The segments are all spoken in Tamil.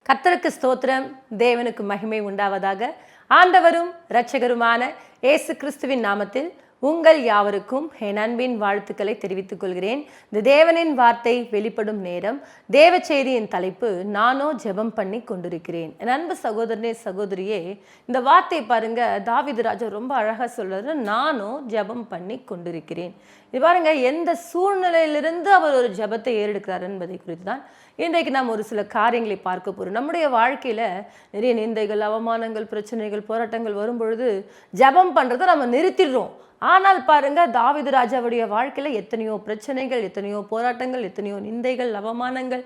கர்த்தருக்கு ஸ்தோத்திரம், தேவனுக்கு மகிமை உண்டாவதாக. ஆண்டவரும் இரட்சகருமான இயேசு கிறிஸ்துவின் நாமத்தில் உங்கள் யாவருக்கும் என் அன்பின் வாழ்த்துக்களை தெரிவித்துக் கொள்கிறேன். இந்த தேவனின் வார்த்தை வெளிப்படும் நேரம். தேவ செய்தியின் தலைப்பு, நானோ ஜெபம் பண்ணி கொண்டிருக்கிறேன். என் அன்பு சகோதரனே சகோதரியே, இந்த வார்த்தை பாருங்க, தாவீது ராஜா ரொம்ப அழகா சொல்றாரு, நானோ ஜெபம் பண்ணி கொண்டிருக்கிறேன். இது பாருங்க, எந்த சூழ்நிலையிலிருந்து அவர் ஒரு ஜெபத்தை ஏறெடுக்கிறார் என்பதை குறித்து தான் இன்றைக்கு நாம் ஒரு சில காரியங்களை பார்க்க போகிறோம். நம்முடைய வாழ்க்கையில் நிறைய நிந்தைகள், அவமானங்கள், பிரச்சனைகள், போராட்டங்கள் வரும்பொழுது ஜெபம் பண்ணுறதை நம்ம நிறுத்திடுறோம். ஆனால் பாருங்க, தாவீது ராஜாவுடைய வாழ்க்கையில் எத்தனையோ பிரச்சனைகள், எத்தனையோ போராட்டங்கள், எத்தனையோ நிந்தைகள், அவமானங்கள்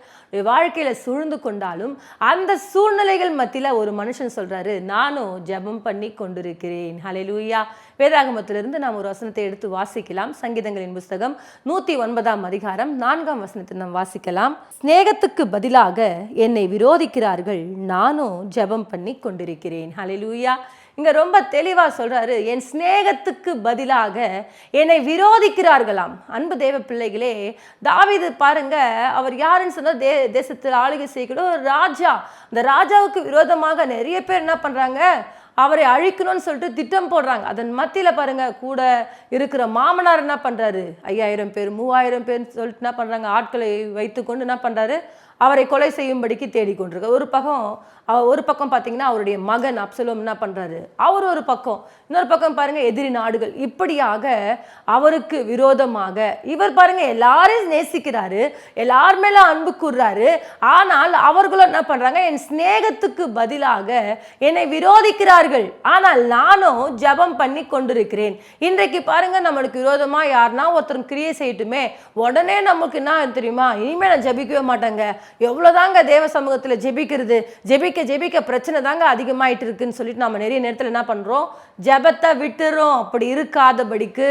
வாழ்க்கையில் சூழ்ந்து கொண்டாலும் அந்த சூழ்நிலைகள் மத்தியில் ஒரு மனுஷன் சொல்றாரு, நானும் ஜெபம் பண்ணி கொண்டிருக்கிறேன். ஹல்லேலூயா. வேதாகமத்திலிருந்து நாம் ஒரு வசனத்தை எடுத்து வாசிக்கலாம். சங்கீதங்களின் புஸ்தகம் 109 அதிகாரம் 4 வசனத்தை நாம் வாசிக்கலாம். சிநேகத்துக்கு பதிலாக என்னை விரோதிக்கிறார்கள், நானும் ஜெபம் பண்ணி கொண்டிருக்கிறேன். ஹல்லேலூயா. இங்க ரொம்ப தெளிவா சொல்றாரு, என் சிநேகத்துக்கு பதிலாக என்னை விரோதிக்கிறார்களாம். அன்பு தேவ பிள்ளைகளே, தாவீது பாருங்க, அவர் யாருன்னு சொன்னா தேசத்தில் ஆளுகை செய்யக்கூடிய ஒரு ராஜா. அந்த ராஜாவுக்கு விரோதமாக நிறைய பேர் என்ன பண்றாங்க, அவரை அழிக்கணும்னு சொல்லிட்டு திட்டம் போடுறாங்க. அதன் மத்தியில் பாருங்க, கூட இருக்கிற மாமனார் என்ன பண்றாரு, 5000 பேர் 3000 பேர் சொல்லிட்டு என்ன பண்றாங்க, ஆட்களை வைத்துக்கொண்டு என்ன பண்றாரு, அவரை கொலை செய்யும்படிக்கு தேடிக்கொண்டிருக்க. ஒரு பக்கம் பார்த்தீங்கன்னா அவருடைய மகன் அப்சலோம் என்ன பண்றாரு, அவர் ஒரு பக்கம், இன்னொரு பக்கம் பாருங்க எதிரி நாடுகள். இப்படியாக அவருக்கு விரோதமாக இவர் பாருங்க எல்லாரையும் நேசிக்கிறாரு, எல்லார் மேல அன்பு கூறுறாரு. ஆனால் அவர்களும் என்ன பண்றாங்க, என் சிநேகத்துக்கு பதிலாக என்னை விரோதிக்கிறார்கள், ஆனால் நானும் ஜெபம் பண்ணி கொண்டிருக்கிறேன். இன்றைக்கு பாருங்க, நம்மளுக்கு விரோதமா யாருன்னா ஒருத்தர் கிரியை செய்யட்டுமே, உடனே நமக்கு என்ன தெரியுமா, இனிமே நான் ஜெபிக்கவே மாட்டேங்க, எவ்வளவுதாங்க தேவ சமூகத்தில் ஜெபிக்கிறது, ஜெபிக்க பிரச்சனை தாங்க அதிகமாயிட்டு இருக்குன்னு சொல்லிட்டு நம்ம நிறைய நேரத்தில் என்ன பண்றோம், ஜெபத்தை விட்டுறோம். அப்படி இருக்காதபடிக்கு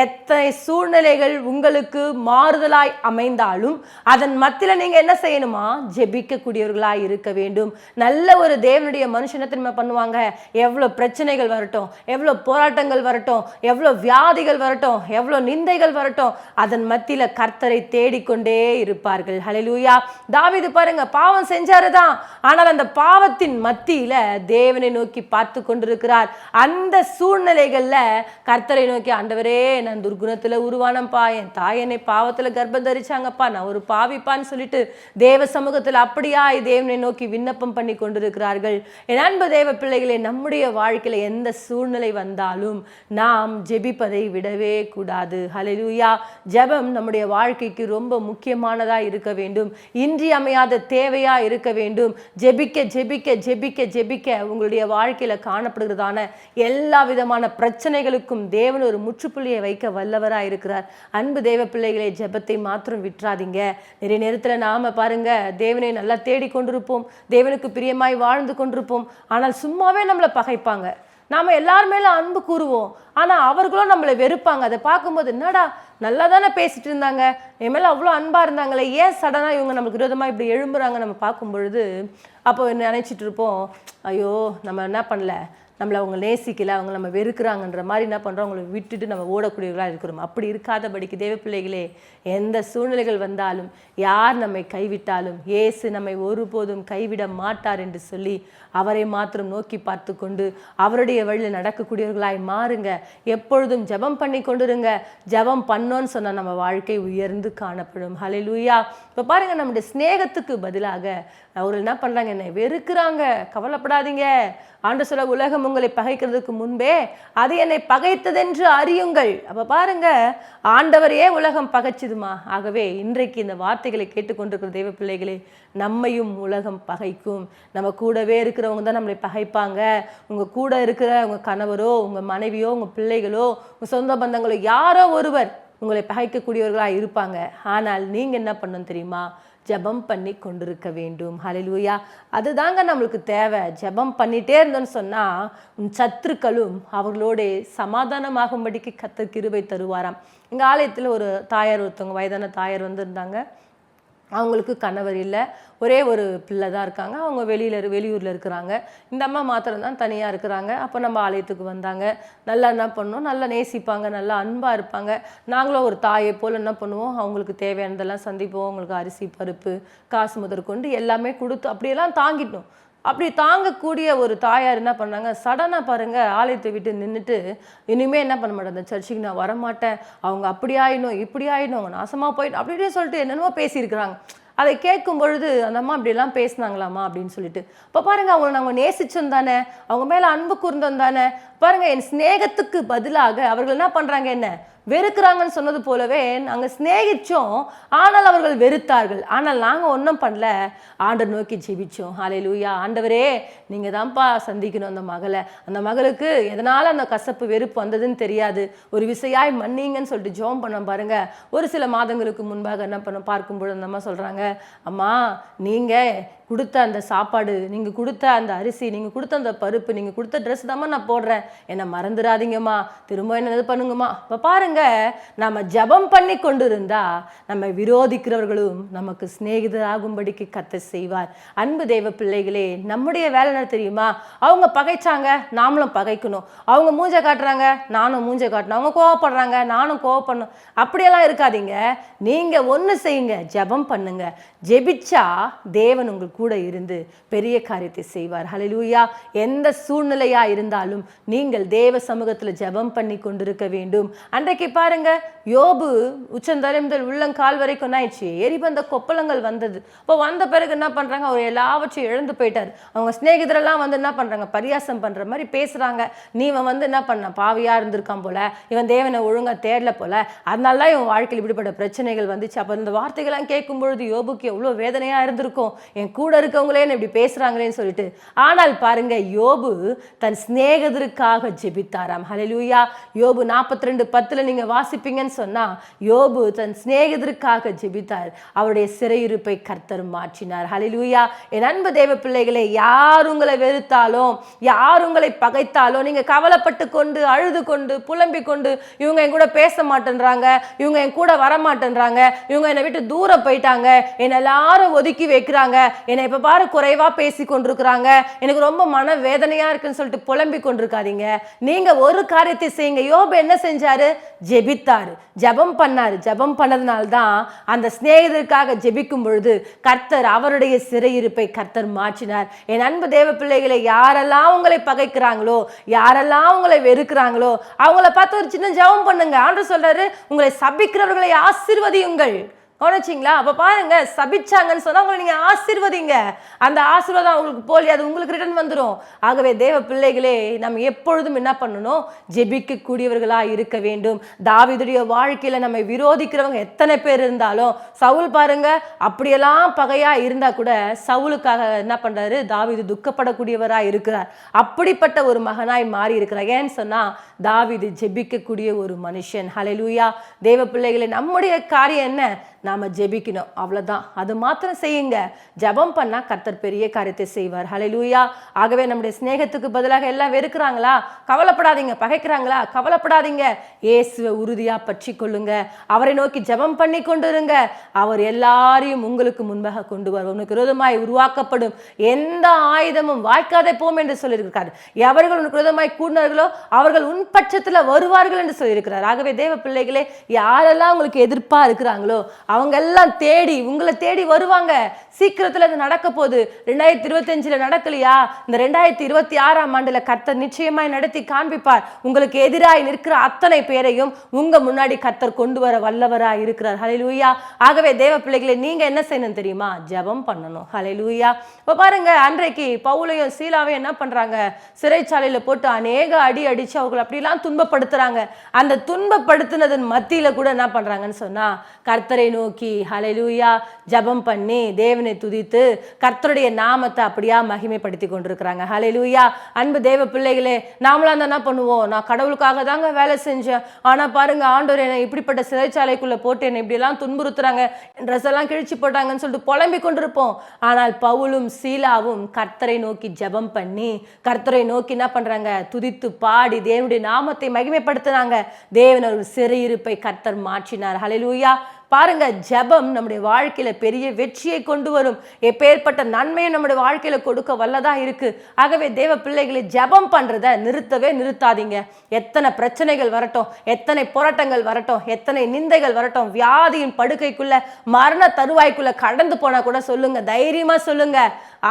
எத்தனை சூழ்நிலைகள் உங்களுக்கு மாறுதலாய் அமைந்தாலும் அதன் மத்தியில் நீங்க என்ன செய்யணுமா, ஜெபிக்க கூடியவர்களாய் இருக்க வேண்டும். நல்ல ஒரு தேவனுடைய மனுஷனை திரும்ப பண்ணுவாங்க, எவ்வளவு பிரச்சனைகள் வரட்டும், எவ்வளவு போராட்டங்கள் வரட்டும், எவ்வளவு வியாதிகள் வரட்டும், எவ்வளவு நிந்தைகள் வரட்டும், அதன் மத்தியில் கர்த்தரை தேடிக்கொண்டே இருப்பார்கள். ஹல்லேலூயா. தாவீது பாருங்க, பாவம் செஞ்சாருதான், ஆனால் அந்த பாவத்தின் மத்தியில தேவனை நோக்கி பார்த்து கொண்டிருக்கிறார். அந்த சூழ்நிலைகள்ல கர்த்தரை நோக்கி, ஆண்டவரே, நான் துர்குணத்துல உருவானப்பா, என் தாய் என்னை பாவத்துல கர்ப்பம் தரிச்சாங்கப்பா, நான் ஒரு பாவிப்பான்னு சொல்லிட்டு தேவ சமூகத்தில் அப்படியா தேவனை நோக்கி விண்ணப்பம் பண்ணி கொண்டிருக்கிறார்கள். என் அன்பு தேவ பிள்ளைகளே, நம்முடைய வாழ்க்கையில எந்த சூழ்நிலை வந்தாலும் நாம் ஜெபிப்பதை விடவே கூடாது. ஹல்லேலூயா. ஜெபம் நம்முடைய வாழ்க்கைக்கு ரொம்ப முக்கியமானதா இருக்க வேண்டும், இன்றியமையாத தேவையா இருக்க வேண்டும். ஜெபிக்க ஜெபிக்க ஜெபிக்க ஜெபிக்க உங்களுடைய வாழ்க்கையில காணப்படுகிறதான எல்லா விதமான பிரச்சனைகளுக்கும் தேவன் ஒரு முற்றுப்புள்ளியை வைக்க வல்லவரா இருக்கிறார். அன்பு தேவ பிள்ளைகளை, ஜெபத்தை மாத்திரம் விட்டுறாதீங்க. நிறைய நேரத்தில் நாம பாருங்க, தேவனை நல்லா தேடி கொண்டிருப்போம், தேவனுக்கு பிரியமாய் வாழ்ந்து கொண்டிருப்போம், ஆனால் சும்மாவே நம்மளை பகைப்பாங்க. நாம எல்லார் மேல அன்பு கூறுவோம், ஆனா அவர்களும் நம்மளை வெறுப்பாங்க. அதை பார்க்கும்போது, என்னடா நல்லா தானே பேசிட்டு இருந்தாங்க, என் மேல அவ்வளோ அன்பா இருந்தாங்களே, ஏன் சடனா இவங்க நம்மளுக்கு விரோதமா இப்படி எழும்புறாங்க நம்ம பார்க்கும் பொழுது அப்போ நினைச்சிட்டு இருப்போம், ஐயோ நம்ம என்ன பண்ணல, நம்மளை அவங்க நேசிக்கல, அவங்க நம்ம வெறுக்கிறாங்கன்ற மாதிரி என்ன பண்ணுறோம், அவங்களை விட்டுட்டு நம்ம ஓடக்கூடியவர்களாக இருக்கிறோம். அப்படி இருக்காதபடிக்கு தேவ பிள்ளைகளே, எந்த சூழ்நிலைகள் வந்தாலும், யார் நம்மை கைவிட்டாலும் இயேசு நம்மை ஒருபோதும் கைவிட மாட்டார் என்று சொல்லி அவரை மாத்திரம் நோக்கி பார்த்து கொண்டு அவருடைய வழியில் நடக்கக்கூடியவர்களாய் மாறுங்க. எப்பொழுதும் ஜெபம் பண்ணி கொண்டிருங்க. ஜெபம் பண்ணோன்னு சொன்னால் நம்ம வாழ்க்கை உயர்ந்து காணப்படும். ஹல்லேலூயா. இப்போ பாருங்க, நம்முடைய சிநேகத்துக்கு பதிலாக அவர்கள் என்ன பண்றாங்க, என்னை வெறுக்கிறாங்க. கவலைப்படாதீங்க, ஆண்டவர் சொல்ல, உலகம் உங்களை பகைக்கிறதுக்கு முன்பே அது என்னை பகைத்ததென்று அறியுங்கள். அப்ப பாருங்க, ஆண்டவரையே உலகம் பகைச்சுதுமா. ஆகவே இன்றைக்கு இந்த வார்த்தைகளை கேட்டுக்கொண்டிருக்கிற தெய்வ பிள்ளைகளே, நம்மையும் உலகம் பகைக்கும். நம்ம கூடவே இருக்கிறவங்க தான் நம்மளை பகைப்பாங்க. உங்க கூட இருக்கிற உங்க கணவரோ, உங்க மனைவியோ, உங்க பிள்ளைகளோ, உங்க சொந்த பந்தங்களோ, யாரோ ஒருவர் உங்களை பகைக்கக்கூடியவர்களாக இருப்பாங்க. ஆனால் நீங்க என்ன பண்ணணும் தெரியுமா, ஜெபம் பண்ணி கொண்டிருக்க வேண்டும். ஹல்லேலூயா. அதுதாங்க நம்மளுக்கு தேவை. ஜெபம் பண்ணிட்டே இருந்தோன்னு சொன்னா உன் சத்துருக்களும் அவர்களோட சமாதானமாகும்படிக்கு கர்த்தர் கிருபை தருவாராம். எங்கள் ஆலயத்தில் ஒரு தாயார், ஒருத்தவங்க வயதான தாயார் வந்திருந்தாங்க. அவங்களுக்கு கணவர் இல்லை, ஒரே ஒரு பிள்ளை தான் இருக்காங்க. அவங்க வெளியூரில் இருக்கிறாங்க. இந்த அம்மா மாத்திரம்தான் தனியாக இருக்கிறாங்க. அப்போ நம்ம ஆலயத்துக்கு வந்தாங்க. நல்லா என்ன பண்ணோம், நல்லா நேசிப்பாங்க, நல்லா அன்பாக இருப்பாங்க. நாங்களும் ஒரு தாயை போல் என்ன பண்ணுவோம், அவங்களுக்கு தேவையானதெல்லாம் சந்திப்போம். அவங்களுக்கு அரிசி பருப்பு காசு முதற்கொண்டு எல்லாமே கொடுத்து அப்படியெல்லாம் தாங்கிட்டோம். அப்படி தாங்கக்கூடிய ஒரு தாயார் என்ன பண்ணாங்க, சடனாக பாருங்கள் ஆலயத்தை விட்டு நின்றுட்டு, இனிமேல் என்ன பண்ண மாட்டேன், அந்த சர்ச்சுக்கு நான் வரமாட்டேன், அவங்க அப்படி ஆயிடும் இப்படி ஆயிடும், அவங்க நாசமாக போயிடும் அப்படியே சொல்லிட்டு என்னென்னமோ பேசியிருக்கிறாங்க. அதை கேட்கும் பொழுது அந்த அம்மா அப்படியெல்லாம் பேசினாங்களாம்மா அப்படின்னு சொல்லிட்டு, இப்போ பாருங்கள் அவங்கள நாங்கள் நேசிச்சோம் தானே, அவங்க மேலே அன்பு கூர்ந்தோம் தானே, பாருங்கள் என் சிநேகத்துக்கு பதிலாக அவர்கள் என்ன பண்ணுறாங்க, என்ன வெறுக்கிறாங்கன்னு சொன்னது போலவே நாங்கள் சிநேகிச்சோம், ஆனால் அவர்கள் வெறுத்தார்கள். ஆனால் நாங்கள் ஒன்றும் பண்ணல, ஆண்டவர் நோக்கி ஜெபிச்சோம். ஹல்லேலூயா. ஆண்டவரே நீங்கள் தான்ப்பா சந்திக்கணும் அந்த மகளை, அந்த மகளுக்கு எதனால் அந்த கசப்பு வெறுப்பு வந்ததுன்னு தெரியாது, ஒரு விசையாய் மன்னிங்கன்னு சொல்லிட்டு ஜெபம் பண்ணோம். பாருங்க, ஒரு சில மாதங்களுக்கு முன்பாக என்ன பண்ண பார்க்கும்போது அந்த அம்மா சொல்கிறாங்க, அம்மா நீங்கள் கொடுத்த அந்த சாப்பாடு, நீங்கள் கொடுத்த அந்த அரிசி, நீங்கள் கொடுத்த அந்த பருப்பு, நீங்கள் கொடுத்த ட்ரெஸ் தாம்மா நான் போடுறேன், என்னை மறந்துடாதீங்கம்மா, திரும்ப என்ன இது பண்ணுங்கம்மா. இப்போ பாருங்க, நம்ம ஜபம் பண்ணி கொண்டு இருந்தா நம்ம விரோதிக்கிறவர்களும் நமக்கு சிநேகிதராகும்படிக்கு கர்த்தர் செய்வார். அன்பு தேவ பிள்ளைகளே, நம்முடைய வேலை என்ன தெரியுமா, அவங்க பகைச்சாங்க நாமளும் பகைக்கணும், அவங்க மூஞ்ச காட்டுறாங்க நானும் மூஞ்ச காட்டணும், அவங்க கோவப்படுறாங்க நானும் கோவப்படணும், அப்படியெல்லாம் இருக்காதீங்க. நீங்கள் ஒன்று செய்யுங்க, ஜபம் பண்ணுங்க. ஜெபிச்சா தேவன் உங்களுக்கு கூட இருந்து பெரிய காரியத்தை செய்வார். ஹல்லேலூயா. எந்த சூழ்நிலையா இருந்தாலும் நீங்கள் தேவ சமூகத்தில் ஜெபம் பண்ணி கொண்டிருக்க வேண்டும். அன்றைக்கு பாருங்க, யோபு உச்சந்தலை முதல் உள்ளங்கால் வரைக்கும் ஆயிடுச்சு, எரிபந்த கொப்பளங்கள் வந்தது. இப்போ வந்த பிறகு என்ன பண்றாங்க, அவர் எல்லாவற்றையும் இழந்து போயிட்டார். அவங்க சிநேகிதரெல்லாம் வந்து என்ன பண்றாங்க, பரியாசம் பண்ற மாதிரி பேசுறாங்க. நீ இவன் வந்து என்ன பண்ண, பாவியா இருந்திருக்கான் போல, இவன் தேவனை ஒழுங்கா தேடல போல, அதனால இவன் வாழ்க்கையில் இப்படிப்பட்ட பிரச்சனைகள் வந்துச்சு. அப்போ இந்த வார்த்தைகள்லாம் கேட்கும் பொழுது யோபுக்கு எவ்வளோ வேதனையா இருந்திருக்கும், என் கூட இருக்கவங்களே இப்படி பேசுறாங்களேன்னு சொல்லிட்டு. ஆனால் பாருங்க, யோபு தன் சிநேகிதருக்காக ஜெபித்தாராம். ஹல்லேலூயா. யோபு 42:10 நீங்க வாசிப்பீங்கன்னு சொன்னா, யோபு தன் சிநேகிதருக்காக ஜெபித்தார், அவருடைய சிறையிருப்பை கர்த்தர் மாற்றினார். ஹல்லேலூயா. என் அன்பு தேவ பிள்ளைகளே, யார் உங்களை வெறுத்தாலும், யார் உங்களை பகைத்தாலும், நீங்க கவலைப்பட்டு கொண்டு அழுது கொண்டு புலம்பிக் கொண்டு, இவங்க என் கூட பேச மாட்டேன்றாங்க, இவங்க என் கூட வர மாட்டேன்றாங்க, இவங்க என்னை விட்டு தூரம் போயிட்டாங்க, என்னை எல்லாரும் ஒதுக்கி வைக்கிறாங்க, என்னை இப்ப பாரு குறைவா பேசி கொண்டிருக்கிறாங்க, எனக்கு ரொம்ப மன வேதனையா இருக்குன்னு சொல்லிட்டு புலம்பிக் கொண்டிருக்காதீங்க. நீங்க ஒரு காரியத்தை செய்யுங்க. யோபு என்ன செஞ்சாரு, ஜெபித்தாரு, ஜெபம் பண்ணாரு. ஜெபம் பண்ணதுனால்தான் அந்த சிநேகிதருக்காக ஜெபிக்கும் பொழுது கர்த்தர் அவருடைய சிறையிருப்பை கர்த்தர் மாற்றினார். என் அன்பு தேவ பிள்ளைகளை, யாரெல்லாம் உங்களை பகைக்கிறாங்களோ, யாரெல்லாம் உங்களை வெறுக்கிறாங்களோ, அவங்கள பார்த்து ஒரு சின்ன ஜெபம் பண்ணுங்க. ஆண்டவர் சொல்றாரு, உங்களை சபிக்கிறவர்களை ஆசீர்வதியுங்கள். கவனிச்சிங்களா? அப்போ பாருங்க, சபிச்சாங்கன்னு சொன்னா உங்களை நீங்க ஆசீர்வதிங்க. அந்த ஆசீர்வாதம் அவங்களுக்கு போலி, அது உங்களுக்கு ரிட்டர்ன் வந்துடும். ஆகவே தேவ பிள்ளைகளே, நம்ம எப்பொழுதும் என்ன பண்ணணும், ஜெபிக்க கூடியவர்களா இருக்க வேண்டும். தாவீதுடைய வாழ்க்கையில நம்ம விரோதிக்கிறவங்க எத்தனை பேர் இருந்தாலும், சவுல் பாருங்க அப்படியெல்லாம் பகையா இருந்தா கூட சவுலுக்காக என்ன பண்றாரு, தாவீது துக்கப்படக்கூடியவரா இருக்கிறார். அப்படிப்பட்ட ஒரு மகனாய் மாறி இருக்கிறார். ஏன்னு சொன்னா தாவீது ஜெபிக்கக்கூடிய ஒரு மனுஷன். ஹல்லேலூயா. தேவ பிள்ளைகளே, நம்முடைய காரியம் என்ன, நாம ஜெபிக்கணும், அவ்வளவுதான். அது மாத்திரம் செய்யுங்க. ஜெபம் பண்ணா கர்த்தர் பெரிய காரியத்தை செய்வார். ஹல்லேலூயா. ஆகவே நம்முடைய சிநேகத்துக்கு பதிலாக எல்லாம் வெறுக்கிறாங்களா, கவலைப்படாதீங்க. பகைக்கிறாங்களா, கவலைப்படாதீங்க. இயேசுவை உறுதியா பற்றி கொள்ளுங்க. அவரை நோக்கி ஜெபம் பண்ணி கொண்டிருங்க. அவர் எல்லாரையும் உங்களுக்கு முன்பாக கொண்டு வருவார். உனக்கு விரோதமாய் உருவாக்கப்படும் எந்த ஆயுதமும் வாய்க்காதே போம் என்று சொல்லியிருக்கிறார். எவர்கள் உனக்கு விரோதமாய் கூடினார்களோ அவர்கள் உன் பட்சத்துல வருவார்கள் என்று சொல்லியிருக்கிறார். ஆகவே தேவ பிள்ளைகளே, யாரெல்லாம் உங்களுக்கு எதிர்ப்பா இருக்கிறாங்களோ அவங்க எல்லாம் தேடி உங்களை தேடி வருவாங்க. சீக்கிரத்தில் அது நடக்க போகுது. 2025 நடக்கலையா, இந்த 2026ஆம் ஆண்டுல கர்த்தர் நிச்சயமாய் நடத்தி காண்பிப்பார். உங்களுக்கு எதிராய் நிற்கிற அத்தனை பேரையும் உங்க முன்னாடி கர்த்தர் கொண்டு வர வல்லவராய் இருக்கிறார். ஹல்லேலூயா. ஆகவே தேவ பிள்ளைகளை, நீங்க என்ன செய்யணும் தெரியுமா, ஜெபம் பண்ணணும். ஹல்லேலூயா. இப்போ பாருங்க, அன்றைக்கு பவுலையும் சீலாவையும் என்ன பண்றாங்க, சிறைச்சாலையில போட்டு அநேக அடி அடிச்சு அவர்கள் அப்படிலாம் துன்பப்படுத்துறாங்க. அந்த துன்பப்படுத்தினதன் மத்தியில கூட என்ன பண்றாங்கன்னு சொன்னா, கர்த்தரை நோக்கி ஹல்லேலூயா ஜெபம் பண்ணி தேவனை துதித்து கர்த்தருடைய நாமத்தை அப்படியா மகிமைப்படுத்தி கொண்டிருக்கிறாங்க. ஹல்லேலூயா. அன்பு தேவ பிள்ளைகளே, நாமளாம் என்ன பண்ணுவோம், நான் கடவுளுக்காக தாங்க வேலை செஞ்சேன், ஆனா பாருங்க ஆண்டவர் என்னை இப்படிப்பட்ட சிறைச்சாலைக்குள்ள போட்டு என்னை இப்படியெல்லாம் துன்புறுத்துறாங்க, ட்ரெஸ் எல்லாம் கிழிச்சு போட்டாங்கன்னு சொல்லிட்டு புலம்பிக் கொண்டிருப்போம். ஆனால் பவுலும் சீலாவும் கர்த்தரை நோக்கி ஜெபம் பண்ணி கர்த்தரை நோக்கி என்ன பண்றாங்க, துதித்து பாடி தேவனுடைய நாமத்தை மகிமைப்படுத்தினாங்க. தேவன் ஒரு சிறையிருப்பை கர்த்தர் மாற்றினார். ஹல்லேலூயா. பாருங்க, ஜெபம் நம்முடைய வாழ்க்கையில பெரிய வெற்றியை கொண்டு வரும். எப்பேற்பட்ட நன்மையை நம்முடைய வாழ்க்கையில கொடுக்க வல்லதா இருக்கு. ஆகவே தேவ பிள்ளைகளை ஜெபம் பண்றதை நிறுத்தாதீங்க. எத்தனை பிரச்சனைகள் வரட்டும், எத்தனை போராட்டங்கள் வரட்டும், எத்தனை நிந்தைகள் வரட்டும், வியாதியின் படுக்கைக்குள்ள மரண தருவாய்க்குள்ள கடந்து போனா கூட சொல்லுங்க, தைரியமா சொல்லுங்க,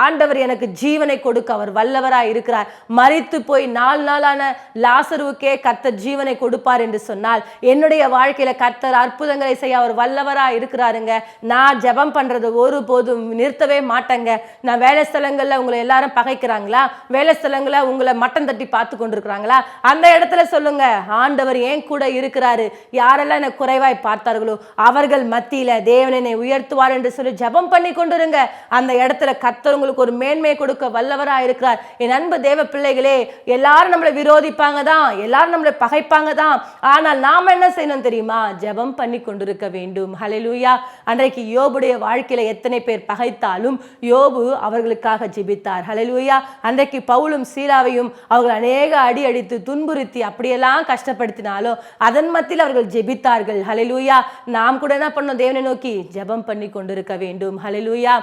ஆண்டவர் எனக்கு ஜீவனை கொடுக்க அவர் வல்லவரா இருக்கிறார். மரித்து போய் 4 நாளான லாசருவுக்கே கர்த்தர் ஜீவனை கொடுப்பார் என்று சொன்னால், என்னுடைய வாழ்க்கையில கர்த்தர் அற்புதங்களை செய்ய அவர் வல்லவரா இருக்கிறாருங்க. நான் ஜெபம் பண்றது ஒருபோதும் நிறுத்தவே மாட்டேங்க. நான் வேலை ஸ்தலங்கள்ல உங்களை எல்லாரும் பகைக்கிறாங்களா, வேலை ஸ்தலங்கள உங்களை மட்டம் தட்டி பார்த்து கொண்டிருக்கிறாங்களா, அந்த இடத்துல சொல்லுங்க, ஆண்டவர் ஏன் கூட இருக்கிறாரு. யாரெல்லாம் என்னை குறைவாய் பார்த்தார்களோ அவர்கள் மத்தியில தேவன் என்னை உயர்த்துவார் என்று சொல்லி ஜெபம் பண்ணி கொண்டிருங்க. அந்த இடத்துல கர்த்தர் உங்களுக்கு ஒரு மேன்மையை கொடுக்க வல்லவரா இருக்கிறார். என் அன்பு தேவ பிள்ளைகளே, எல்லாரும் நம்மளை விரோதிப்பாங்க தான், எல்லாரும் நம்மளை பகைப்பாங்க தான். ஆனால் நாம என்ன செய்யணும் தெரியுமா? ஜெபம் பண்ணி கொண்டிருக்க வேண்டும். ஹல்லேலூயா. அன்றைக்கு யோபுடைய வாழ்க்கையில எத்தனை பேர் பகைத்தாலும் யோபு அவர்களுக்காக ஜெபித்தார். ஹல்லேலூயா. அன்றைக்கு பவுலும் சீலாவையும் அவர்கள் அநேக அடி அடித்து துன்புறுத்தி அப்படியெல்லாம் கஷ்டப்படுத்தினாலும் அதன் மத்தியில் அவர்கள் ஜெபித்தார்கள். ஹல்லேலூயா. நாம் கூட என்ன பண்ணோம்? தேவனை நோக்கி ஜெபம் பண்ணி கொண்டிருக்க வேண்டும். ஹல்லேலூயா.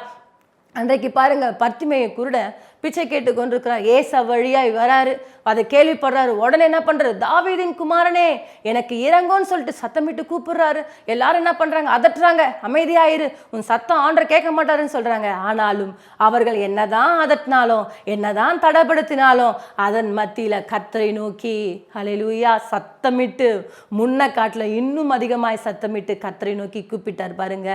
அன்றைக்கு பாருங்க, பர்த்திமேயு குருட பிச்சை கேட்டு கொண்டிருக்கிறார். ஏசு வழியாய் வராரு, அதை கேள்விப்படுறாரு. உடனே என்ன பண்றாரு? தாவீதின் குமாரனே எனக்கு இறங்கும்னு சொல்லிட்டு சத்தமிட்டு கூப்பிடுறாரு. எல்லாரும் என்ன பண்றாங்க? அதட்டுறாங்க, அமைதியாயிரு, உன் சத்தம் ஆண்டவர் கேட்க மாட்டாருன்னு சொல்றாங்க. ஆனாலும் அவர்கள் என்னதான் அதட்டினாலும் என்னதான் தடைப்படுத்தினாலும் அதன் மத்தியில கர்த்தரை நோக்கி ஹல்லேலூயா சத்தமிட்டு, முன்ன காட்டுல இன்னும் அதிகமாய் சத்தமிட்டு கர்த்தரை நோக்கி கூப்பிட்டார். பாருங்க,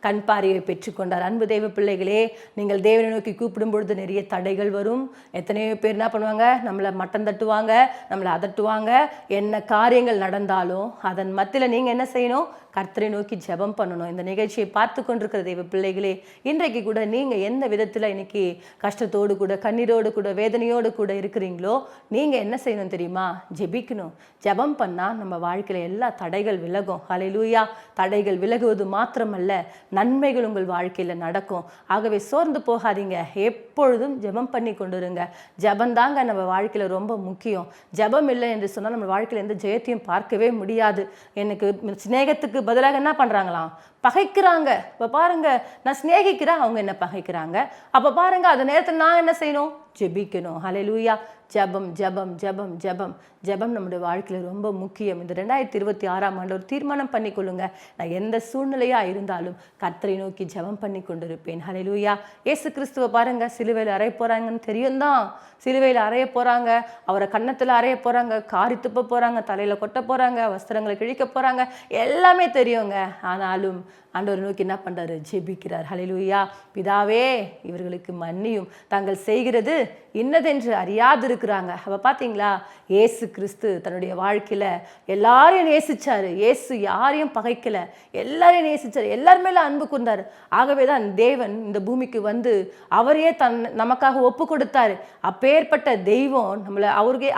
கண் பார்வையை பெற்றுக்கொண்டார். அன்பு தேவ பிள்ளைகளே, நீங்கள் தேவனை நோக்கி கூப்பிடும் பொழுது நிறைய தடைகள் வரும். எத்தனையோ பேர் என்ன பண்ணுவாங்க? நம்மளை மட்டம் தட்டுவாங்க, நம்மளை அதட்டுவாங்க. என்ன காரியங்கள் நடந்தாலும் அதன் மத்தியில் நீங்கள் என்ன செய்யணும்? கர்த்தரை நோக்கி ஜெபம் பண்ணணும். இந்த நிகழ்ச்சியை பார்த்து கொண்டிருக்கிற தேவ பிள்ளைகளே, இன்றைக்கு கூட நீங்கள் எந்த விதத்தில் இன்னைக்கு கஷ்டத்தோடு கூட, கண்ணீரோடு கூட, வேதனையோடு கூட இருக்கிறீங்களோ, நீங்கள் என்ன செய்யணும் தெரியுமா? ஜெபிக்கணும். ஜெபம் பண்ணால் நம்ம வாழ்க்கையில் எல்லா தடைகள் விலகும். ஹல்லேலூயா. தடைகள் விலகுவது மாத்திரமல்ல, நன்மைகள் உங்கள் வாழ்க்கையில் நடக்கும். ஆகவே சோர்ந்து போகாதீங்க, எப்பொழுதும் ஜெபம் பண்ணி கொண்டுருங்க. ஜெபம் தாங்க நம்ம வாழ்க்கையில் ரொம்ப முக்கியம். ஜெபம் இல்லை என்று சொன்னால் நம்ம வாழ்க்கையில் எந்த ஜெயத்தையும் பார்க்கவே முடியாது. எனக்கு சிநேகத்துக்கு பதிலாக என்ன பண்றாங்களாம்? பகைக்கிறாங்க. இப்போ பாருங்க, நான் சிநேகிக்கிறேன், அவங்க என்ன பகைக்கிறாங்க. அப்போ பாருங்க, அந்த நேரத்தில் நான் என்ன செய்யணும்? ஜெபிக்கணும். ஹல்லேலூயா. ஜெபம் ஜெபம் ஜெபம் ஜெபம் ஜெபம் நம்முடைய வாழ்க்கையில் ரொம்ப முக்கியம். இந்த 2026 ஒரு தீர்மானம் பண்ணிக்கொள்ளுங்க, நான் எந்த சூழ்நிலையாக இருந்தாலும் கர்த்தரை நோக்கி ஜெபம் பண்ணி கொண்டிருப்பேன். ஹல்லேலூயா. இயேசு கிறிஸ்துவை பாருங்க, சிலுவையில் அறைய போகிறாங்கன்னு தெரியும் தான். சிலுவையில் அறைய போகிறாங்க, அவரை கன்னத்தில் அறைய போகிறாங்க, காரி துப்ப போகிறாங்க, தலையில் கொட்ட போகிறாங்க, வஸ்திரங்களை கிழிக்க போகிறாங்க, எல்லாமே தெரியுங்க. ஆனாலும் ஆண்டவர் நோக்கி என்ன பண்ணுறாரு? ஜெபிக்கிறார். ஹல்லேலூயா. பிதாவே இவர்களுக்கு மன்னியும், தாங்கள் செய்கிறது இன்னதென்று அறியாதிருக்கிறாங்க. அப்போ பார்த்தீங்களா, இயேசு கிறிஸ்து தன்னுடைய வாழ்க்கையில் எல்லாரையும் நேசிச்சாரு. இயேசு யாரையும் பகைக்கலை, எல்லாரையும் நேசிச்சார், எல்லார் மேலே அன்பு கொண்டார். ஆகவே தான் தேவன் இந்த பூமிக்கு வந்து அவரையே நமக்காக ஒப்பு கொடுத்தாரு. அப்பேற்பட்ட தெய்வம் நம்மளை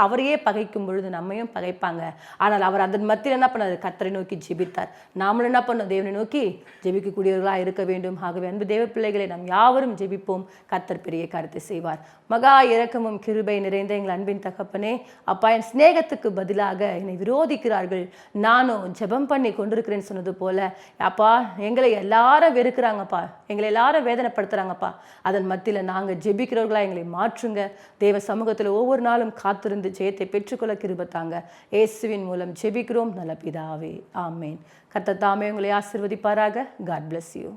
அவரையே பகைக்கும் பொழுது நம்மையும் பகைப்பாங்க. ஆனால் அவர் அதன் மத்தியில் என்ன பண்ணார்? கர்த்தரை நோக்கி ஜெபித்தார். நாமளும் என்ன பண்ணோம்? தேவனை நோக்கி ஜெபிக்கக்கூடியவர்களாக இருக்க வேண்டும். ஆகவே அன்பு தேவ பிள்ளைகளை நாம் யாவரும் ஜெபிப்போம். கர்த்தர் பெரிய காரியத்தை செய்வார். மகா இரக்கமும் கிருபை நிறைந்த எங்கள் அன்பின் தகப்பனே, அப்பா, என் சிநேகத்துக்கு பதிலாக என்னை விரோதிக்கிறார்கள், நானும் ஜெபம் பண்ணி கொண்டிருக்கிறேன்னு சொன்னது போல அப்பா, எங்களை எல்லாரும் வெறுக்கிறாங்கப்பா, எங்களை எல்லாரும் வேதனைப்படுத்துறாங்கப்பா. அதன் மத்தியில் நாங்கள் ஜெபிக்கிறவர்களா எங்களை மாற்றுங்க. தேவ சமூகத்தில் ஒவ்வொரு நாளும் காத்திருந்து ஜெயத்தை பெற்றுக்கொள்ள கிருபை தாங்க. இயேசுவின் மூலம் ஜெபிக்கிறோம் நல்ல பிதாவே, ஆமேன். கர்த்தர் தாமே உங்களை ஆசீர்வதிப்பாராக. God bless you.